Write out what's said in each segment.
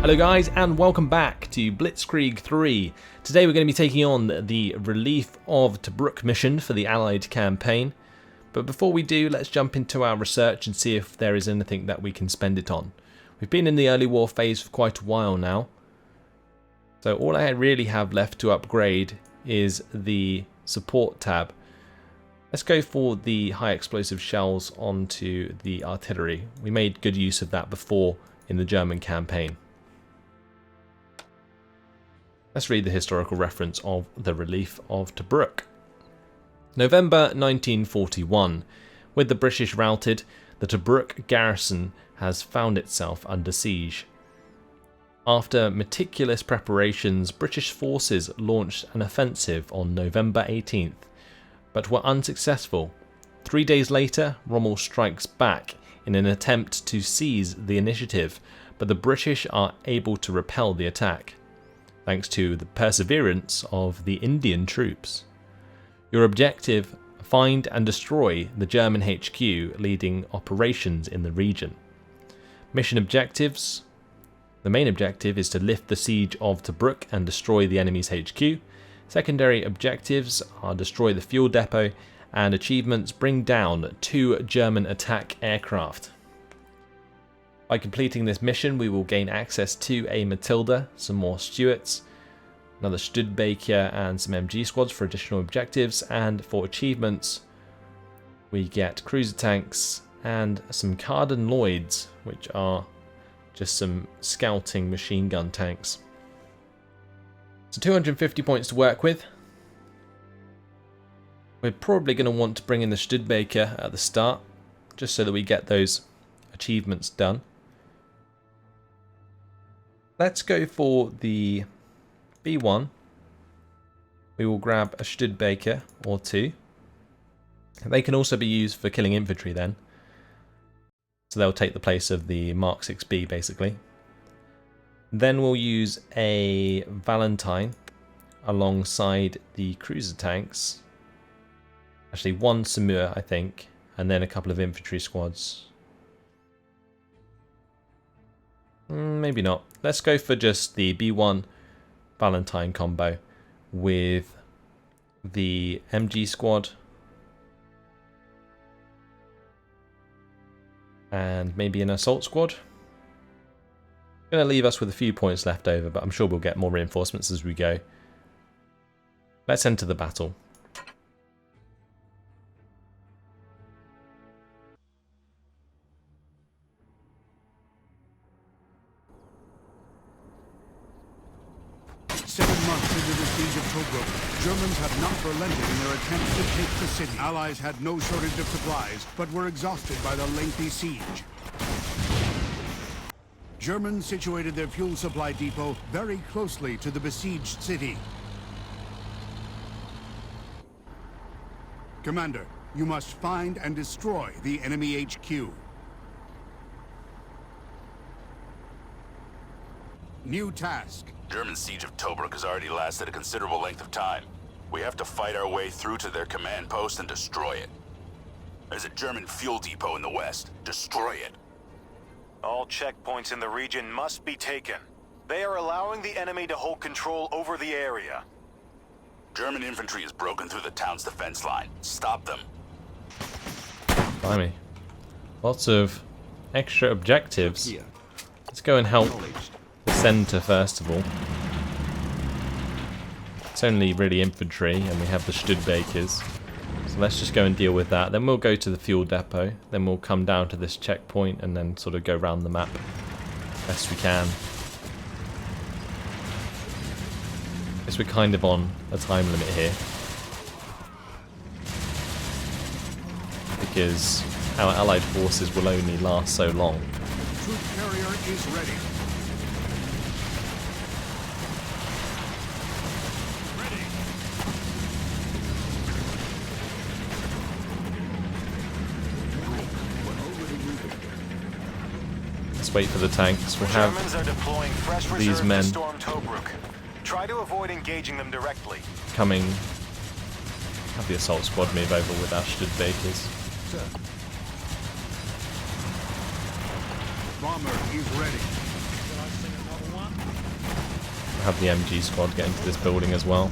Hello guys and welcome back to Blitzkrieg 3. Today we're going to be taking on the Relief of Tobruk mission for the Allied campaign. But before we do, let's jump into our research and see if there is anything that we can spend it on. We've been in the early war phase for quite a while now. So all I really have left to upgrade is the support tab. Let's go for the high explosive shells onto the artillery. We made good use of that before in the German campaign. Let's read the historical reference of the Relief of Tobruk. November 1941. With the British routed, the Tobruk garrison has found itself under siege. After meticulous preparations, British forces launched an offensive on November 18th, but were unsuccessful. 3 days later, Rommel strikes back in an attempt to seize the initiative, but the British are able to repel the attack, thanks to the perseverance of the Indian troops. Your objective: find and destroy the German HQ leading operations in the region. Mission objectives: the main objective is to lift the siege of Tobruk and destroy the enemy's HQ. Secondary objectives are destroy the fuel depot, and achievements: bring down 2 German attack aircraft. By completing this mission, we will gain access to a Matilda, some more Stuarts, another Studebaker, and some MG squads for additional objectives. And for achievements, we get cruiser tanks and some Carden Lloyds, which are just some scouting machine gun tanks. So 250 points to work with. We're probably going to want to bring in the Studebaker at the start, just so that we get those achievements done. Let's go for the B1. We will grab a Studebaker or 2. They can also be used for killing infantry then. So they'll take the place of the Mark 6B basically. Then we'll use a Valentine alongside the cruiser tanks. Actually 1 Samur I think, and then a couple of infantry squads. Maybe not. Let's go for just the B1 Valentine combo with the MG squad and maybe an assault squad. Going to leave us with a few points left over, but I'm sure we'll get more reinforcements as we go. Let's enter the battle. Into the siege of Tobruk, Germans have not relented in their attempts to take the city. Allies had no shortage of supplies, but were exhausted by the lengthy siege. Germans situated their fuel supply depot very closely to the besieged city. Commander, you must find and destroy the enemy HQ. New task. German siege of Tobruk has already lasted a considerable length of time. We have to fight our way through to their command post and destroy it. There's a German fuel depot in the west. Destroy it. All checkpoints in the region must be taken. They are allowing the enemy to hold control over the area. German infantry has broken through the town's defense line. Stop them. Blimey. Lots of extra objectives. Let's go and help the centre first of all. It's only really infantry and we have the Studebakers. So let's just go and deal with that. Then we'll go to the fuel depot. Then we'll come down to this checkpoint and then sort of go around the map best we can. Guess we're kind of on a time limit here, because our allied forces will only last so long. Troop carrier is ready. Let's wait for the tanks. We'll have Germans are deploying fresh these reserves men to storm Tobruk. Try to avoid engaging them directly. coming. Have the assault squad move over with our Studebakers. Bomber is ready. have the MG squad get into this building as well.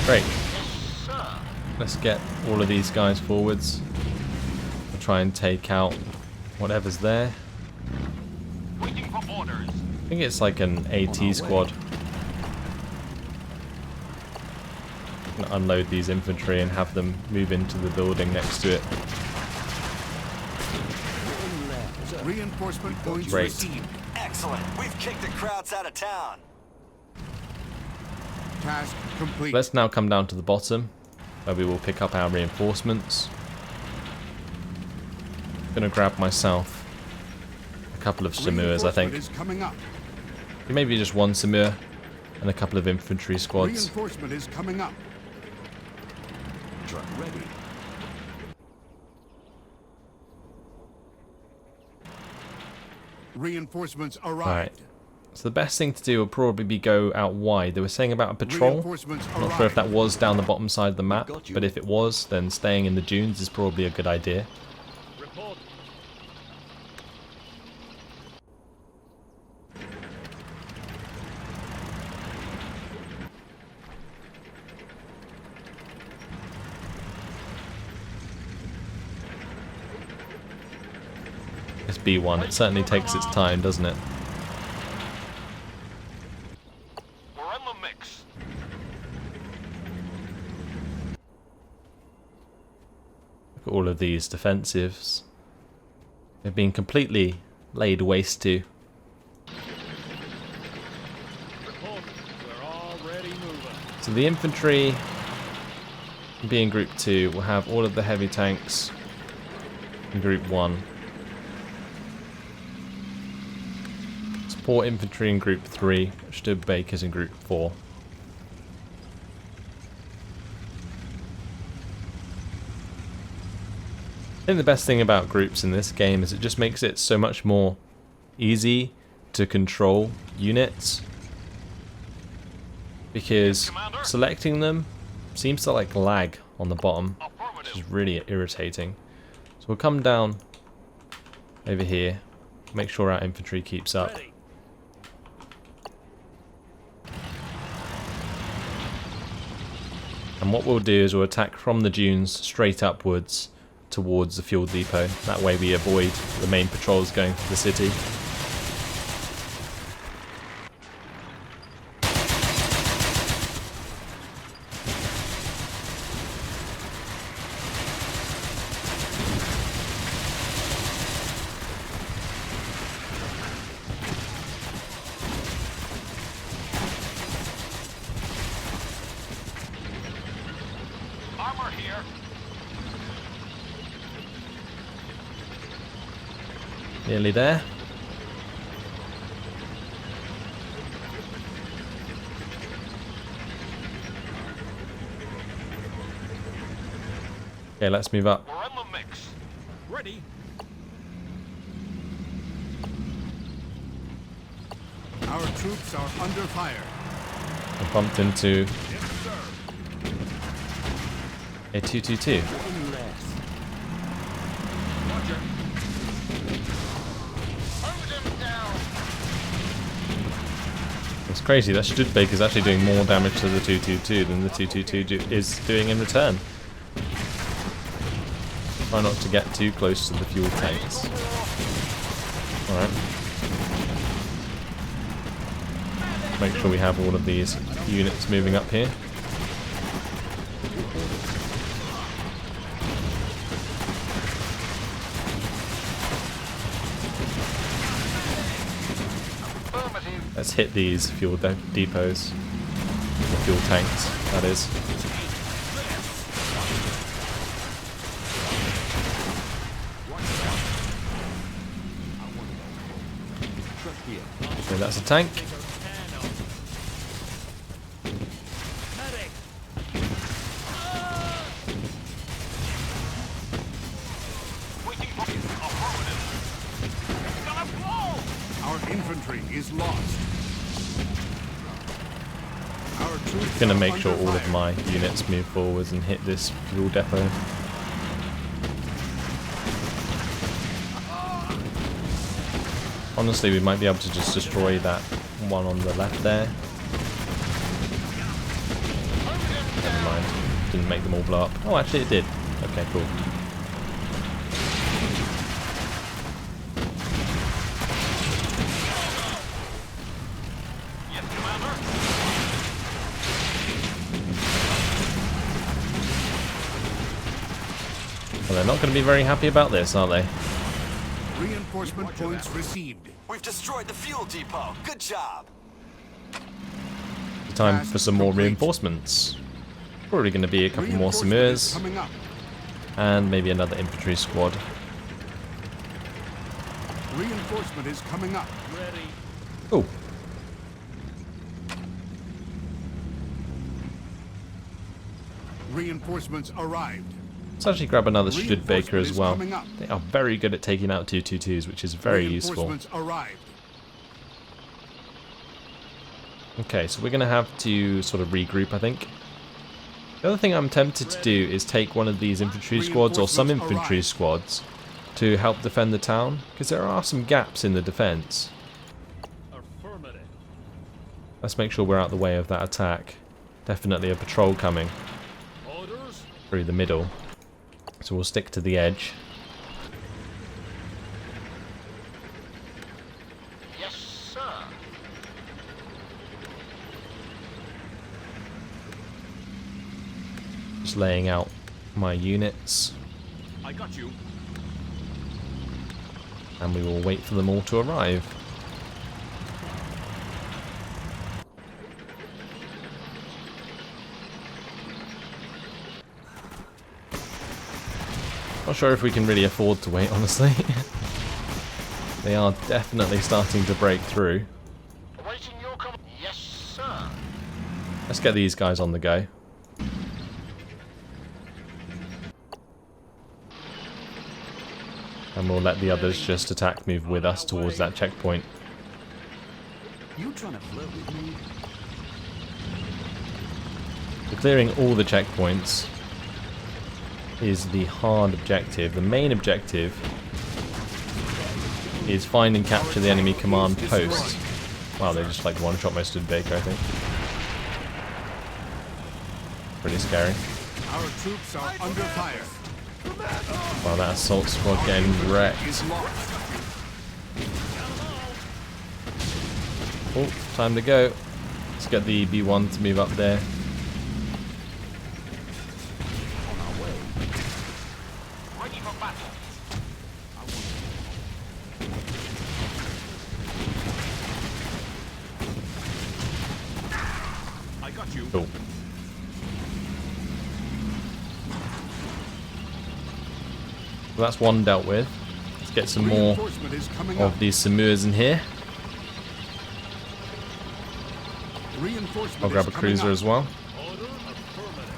Great. Let's get all of these guys forwards. We'll try and take out whatever's there. Waiting for orders. I think it's like an AT squad. Gonna unload these infantry and have them move into the building next to it. Reinforcement points Great. received. Excellent. We've kicked the crowds out of town. Task complete. Let's now come down to the bottom, where we will pick up our reinforcements. Gonna grab myself a couple of Samuras, I think. Reinforcement is coming up. Maybe just one Samur and a couple of infantry squads. Reinforcement is coming up. Truck ready. Reinforcements arrived. Alright. So the best thing to do would probably be go out wide. They were saying about a patrol. Reinforcements I'm not sure if that arrived. was down the bottom side of the map, but if it was, then staying in the dunes is probably a good idea. Report. This B1, it certainly takes its time, doesn't it? We're in the mix. Look at all of these defensives. They've been completely laid waste to. Report. We're already moving. So the infantry, being Group 2, will have all of the heavy tanks in Group 1. Support infantry in Group 3, Sturbakers in Group 4. I think the best thing about groups in this game is it just makes it so much more easy to control units, because selecting them seems to like lag on the bottom, which is really irritating. So we'll come down over here, make sure our infantry keeps up. Ready. And what we'll do is we'll attack from the dunes straight upwards towards the fuel depot. That way we avoid the main patrols going through the city. Armor here. Nearly there. Okay, let's move up. We're in the mix. Ready. Our troops are under fire. I bumped into Yes, sir. a 222. Roger. Move them down. It's crazy, that Studebaker is actually doing more damage to the 222 than the 222 is doing in return. Try not to get too close to the fuel tanks. Alright. Make sure we have all of these units moving up here. Affirmative. Let's hit these fuel depots. The fuel tanks, that is. Okay, that's a tank. Our infantry is lost. Our troops I'm gonna are make sure under all of fire. my units move forwards and hit this fuel depot. Honestly, we might be able to just destroy that one on the left there. Never mind. Didn't make them all blow up. Oh, actually it did. Okay, cool. Yes, Commander. Well, they're not going to be very happy about this, are they? Reinforcement points received. We've destroyed the fuel depot. Good job. Time for some more reinforcements. Probably going to be a couple more Reinforcement is Samurs coming up. and maybe another infantry squad. Reinforcement is coming up. Ready. Oh, Reinforcements arrived. let's actually grab another Studebaker as Reinforcement is well. coming up. They are very good at taking out 222s, which is very useful. Reinforcements arrived. Okay, so we're going to have to sort of regroup, I think. The other thing I'm tempted to do is take one of these infantry squads or some Reinforcements infantry arrived. squads to help defend the town, because there are some gaps in the defense. Affirmative. Let's make sure we're out the way of that attack. Definitely a patrol coming Orders. through the middle. So we'll stick to the edge. Yes, sir. Just laying out my units, I got you. and we will wait for them all to arrive. Not sure if we can really afford to wait, honestly. They are definitely starting to break through. Awaiting your command. Yes, sir. Let's get these guys on the go. And we'll let the others just attack move with us towards that checkpoint. You trying to flirt with me? So clearing all the checkpoints is the hard objective. The main objective is find and capture the enemy command post. Wow, they just like one-shot my Studebaker, I think. Pretty scary. Our troops are under fire. Wow, that assault squad getting wrecked. Is lost. Oh, time to go. Let's get the B1 to move up there. Ready for battle. I got you. Cool. So that's one dealt with. Let's get some more Reinforcement is coming up. of these Samurs in here. Reinforcement I'll grab a is coming cruiser up. as well. Order affirmative.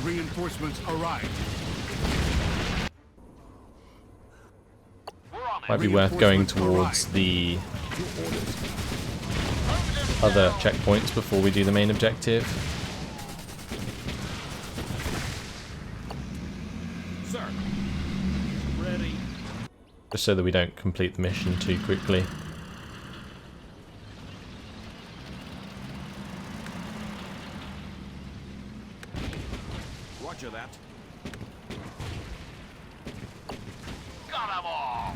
Reinforcements arrived. We're on it. Might be worth going Reinforcements towards the other checkpoints before we do the main objective. Sir. Ready. Just so that we don't complete the mission too quickly. Roger that. Got 'em all.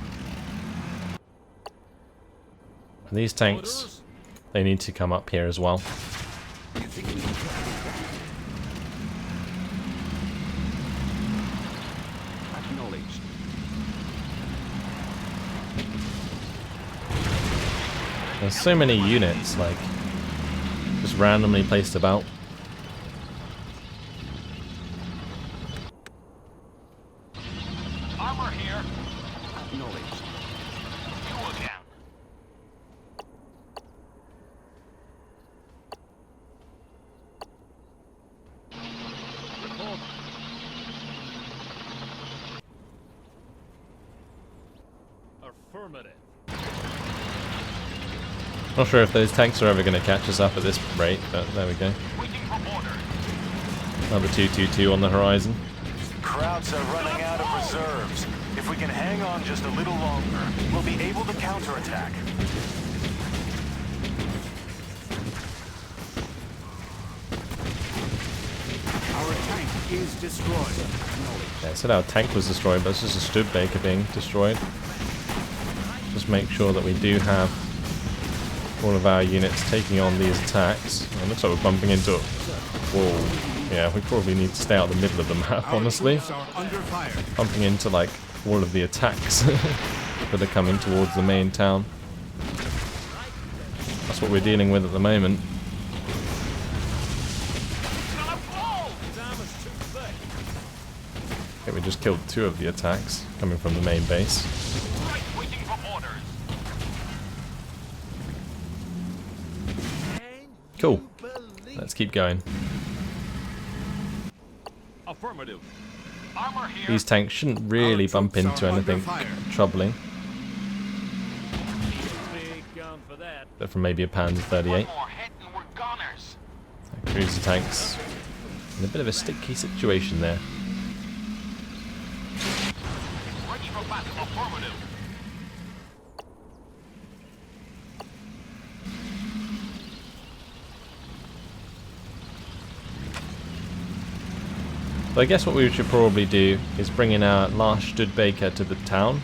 And these tanks, Orders. they need to come up here as well. Acknowledged. There's so many units, like, just randomly placed about. Armor here. Acknowledged. You again. Report. Affirmative. Not sure if those tanks are ever going to catch us up at this rate, but there we go. Waiting for orders. Another 222 on the horizon. Crowds are running out of reserves. If we can hang on just a little longer, we'll be able to counterattack. Our tank is destroyed. Yeah, I said our tank was destroyed, but it's just a Studebaker being destroyed. Just make sure that we do have all of our units taking on these attacks. It looks like we're bumping into a wall. Yeah, we probably need to stay out the middle of the map, honestly. Our troops are under fire. Bumping into like all of the attacks that are coming towards the main town. That's what we're dealing with at the moment. Gonna blow! Damn, it's too thick. Okay, we just killed 2 of the attacks coming from the main base. Right, waiting for orders. Cool. Let's keep going. Affirmative. Armor here. These tanks shouldn't really Our bump troops into are under anything fire. troubling. Big gun for that. Except from maybe a Panzer 38. One more hit and we're goners. Cruiser tanks in a bit of a sticky situation there. Ready for battle. Affirmative. So I guess what we should probably do is bring in our last Studebaker to the town.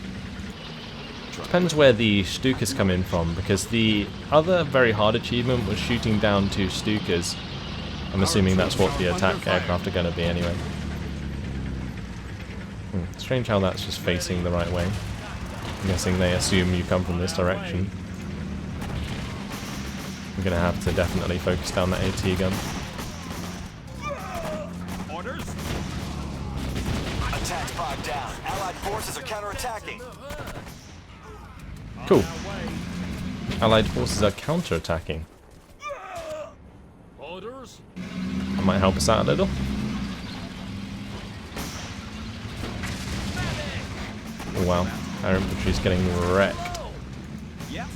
Depends where the Stukas come in from, because the other very hard achievement was shooting down 2 Stukas. I'm assuming that's what the attack aircraft are going to be anyway. Strange how that's just facing the right way. I'm guessing they assume you come from this direction. I'm going to have to definitely focus down that AT gun. Orders. Attack pod down. Allied forces are counterattacking. Cool. Allied forces are counter-attacking. Orders. That might help us out a little. Oh wow, our infantry's getting wrecked. Yes.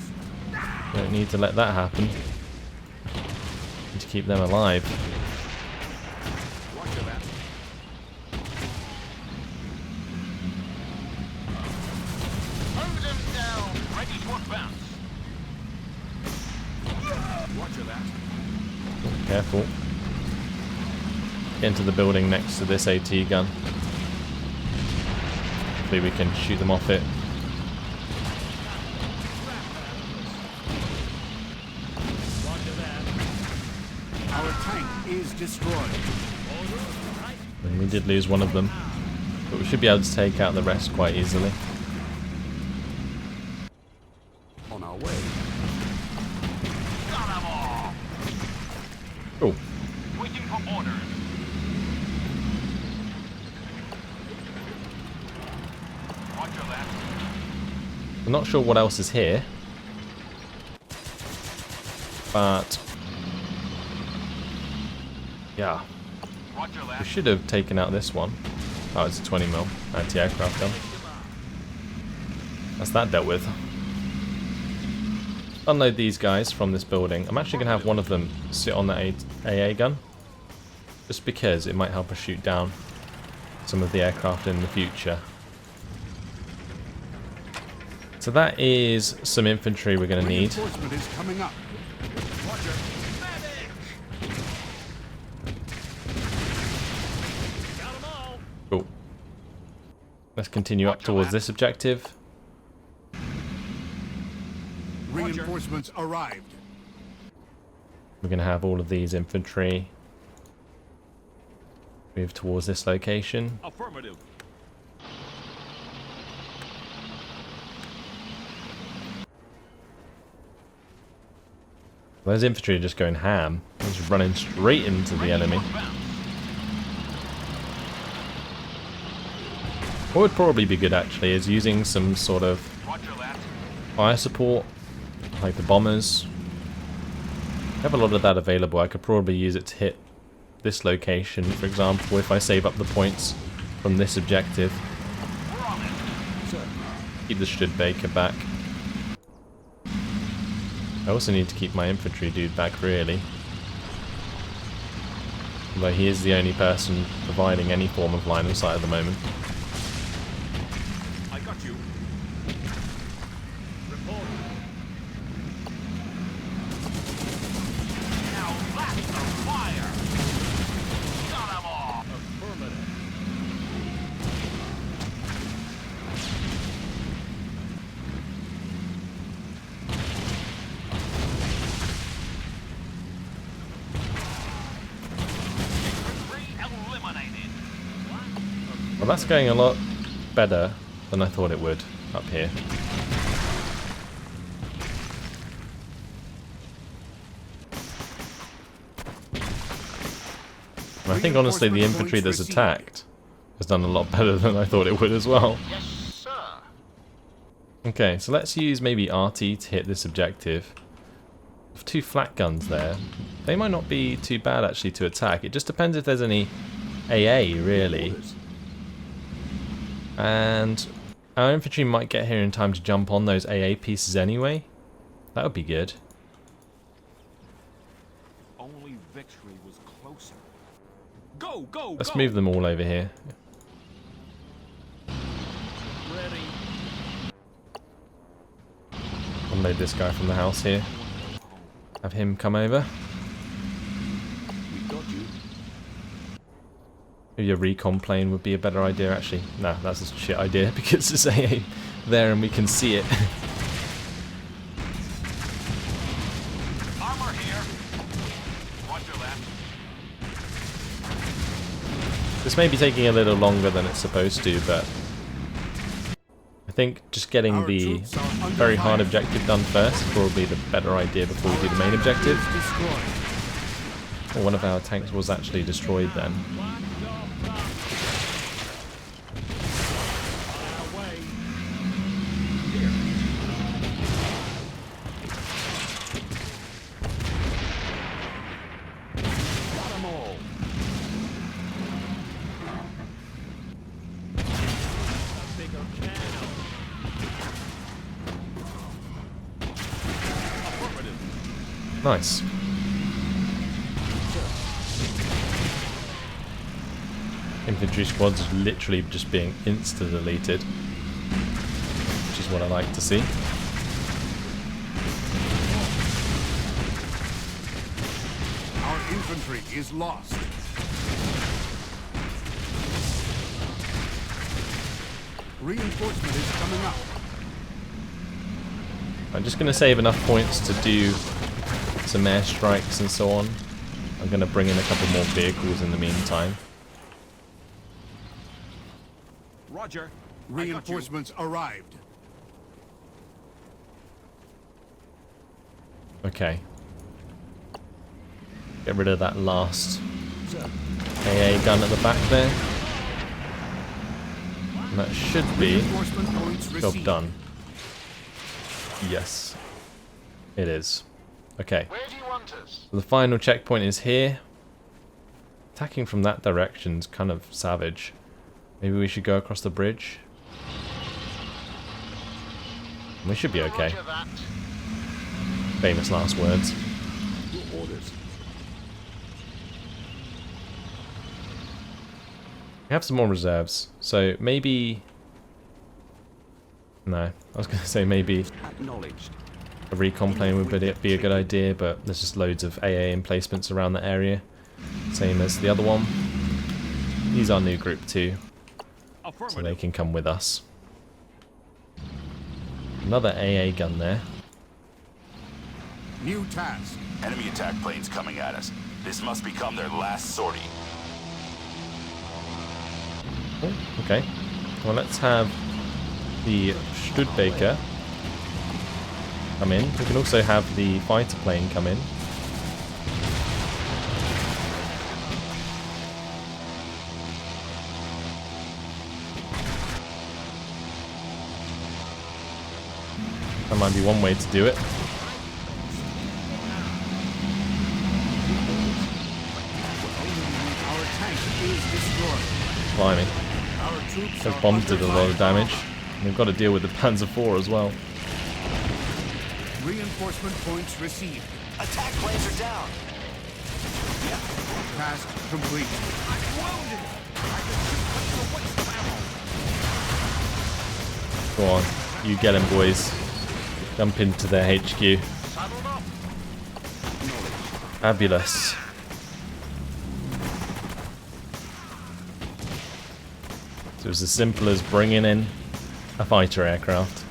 Don't need to let that happen. Need to keep them alive. Roger that. Move them down. Ready to advance. Roger that. Careful. Get into the building next to this AT gun. Hopefully we can shoot them off it. Roger that. Our tank is destroyed. And we did lose one of them, but we should be able to take out the rest quite easily. On our way. Got 'em all. Cool. Waiting for orders. Roger that. I'm not sure what else is here, but yeah, Roger we that. should have taken out this one. Oh, it's a 20mm anti-aircraft gun. That's that dealt with. Unload these guys from this building. I'm actually going to have one of them sit on that AA gun, just because it might help us shoot down some of the aircraft in the future. So that is some infantry we're going to need. Reinforcement is coming up. Roger. Medic. Got 'em all. Cool. Let's continue up towards this objective. Reinforcements arrived. We're going to have all of these infantry move towards this location. Affirmative. Those infantry are just going ham. They're just running straight into the enemy. What would probably be good actually is using some sort of Roger that. fire support, like the bombers. I have a lot of that available. I could probably use it to hit this location, for example, if I save up the points from this objective. We're on it. Keep the Studebaker back. I also need to keep my infantry dude back, really. Although he is the only person providing any form of line of sight at the moment. I got you. Report. Now that's a fire! Got 'em all! Affirmative. Eliminated. Well, that's going a lot better than I thought it would up here. And I think honestly the infantry that's attacked has done a lot better than I thought it would as well. Yes, sir. Okay, so let's use maybe RT to hit this objective. With 2 flat guns there, they might not be too bad actually to attack. It just depends if there's any AA really. And our infantry might get here in time to jump on those AA pieces anyway. That would be good. Only victory was closer. Go, go, Let's go! move them all over here. Ready. Unload this guy from the house here. Have him come over. We got you. Maybe a recon plane would be a better idea actually. No, that's a shit idea because it's AA there and we can see it. Armor here. Watch your left. This may be taking a little longer than it's supposed to, but I think just getting Our the troops are under very hard fire. objective done first is probably the better idea before we do the main objective. Destroyed. Well, one of our tanks was actually destroyed then. Got 'em all. Nice. Infantry squads literally just being insta-deleted, which is what I like to see. Our infantry is lost. Reinforcement is coming up. I'm just going to save enough points to do some airstrikes and so on. I'm going to bring in a couple more vehicles in the meantime. Roger. Reinforcements arrived. Okay. Get rid of that last AA gun at the back there. And that should be Reinforcement points job received. done. Yes, it is. Okay, Where do you want us? so the final checkpoint is here. Attacking from that direction's kind of savage. Maybe we should go across the bridge. We should be okay. Roger that. Famous last words. Your orders. We have some more reserves, so maybe... No, I was going to say maybe Acknowledged. a recon plane would be a good idea, but there's just loads of AA emplacements around the area. Same as the other one. He's our new group too, so they can come with us. Another AA gun there. New task. Enemy attack planes coming at us. This must become their last sortie. Oh, okay. Well, let's have the Studebaker come in. We can also have the fighter plane come in. That might be one way to do it. Our tank is destroyed. Blimey. Our troops Those are bombs under did a lot of fire. damage. We've got to deal with the Panzer IV as well. Reinforcement points received. Attack planes are down. Task complete. Go on, you get him, boys. Jump into their HQ. Fabulous. So it's as simple as bringing in a fighter aircraft.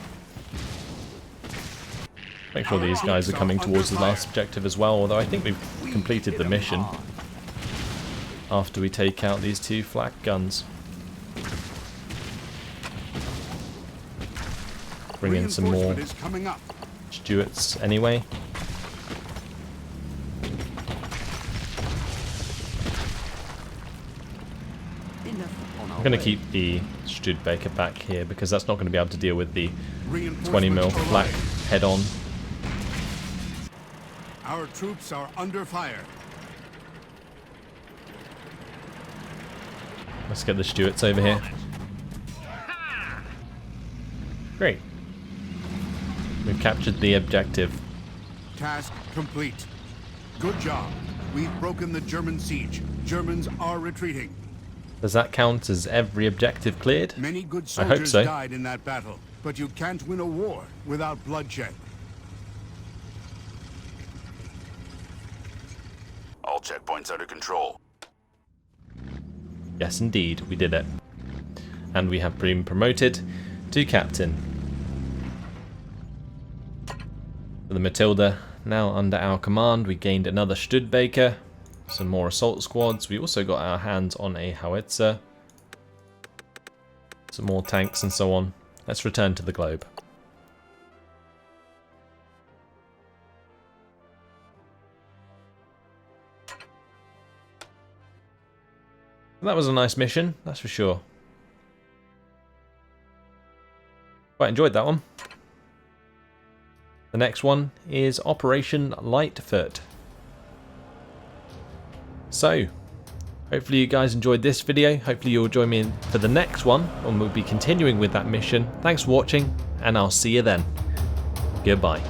Make sure these guys are coming towards the last objective as well, although I think we've completed the mission after we take out these two flak guns. Bring in some more Stuarts anyway. I'm going to keep the Studebaker back here because that's not going to be able to deal with the 20mm flak head-on. Our troops are under fire. Let's get the Stuarts over here. Great. We've captured the objective. Task complete. Good job. We've broken the German siege. Germans are retreating. Does that count as every objective cleared? Many good I hope soldiers so. died in that battle, but you can't win a war without bloodshed. All checkpoints under control. Yes, indeed, we did it. And we have been promoted to captain. For the Matilda, now under our command, we gained another Studebaker, some more assault squads. We also got our hands on a howitzer, some more tanks and so on. Let's return to the globe. That was a nice mission, that's for sure. Quite enjoyed that one. The next one is Operation Lightfoot. So, hopefully you guys enjoyed this video. Hopefully you'll join me for the next one, and we'll be continuing with that mission. Thanks for watching, and I'll see you then. Goodbye.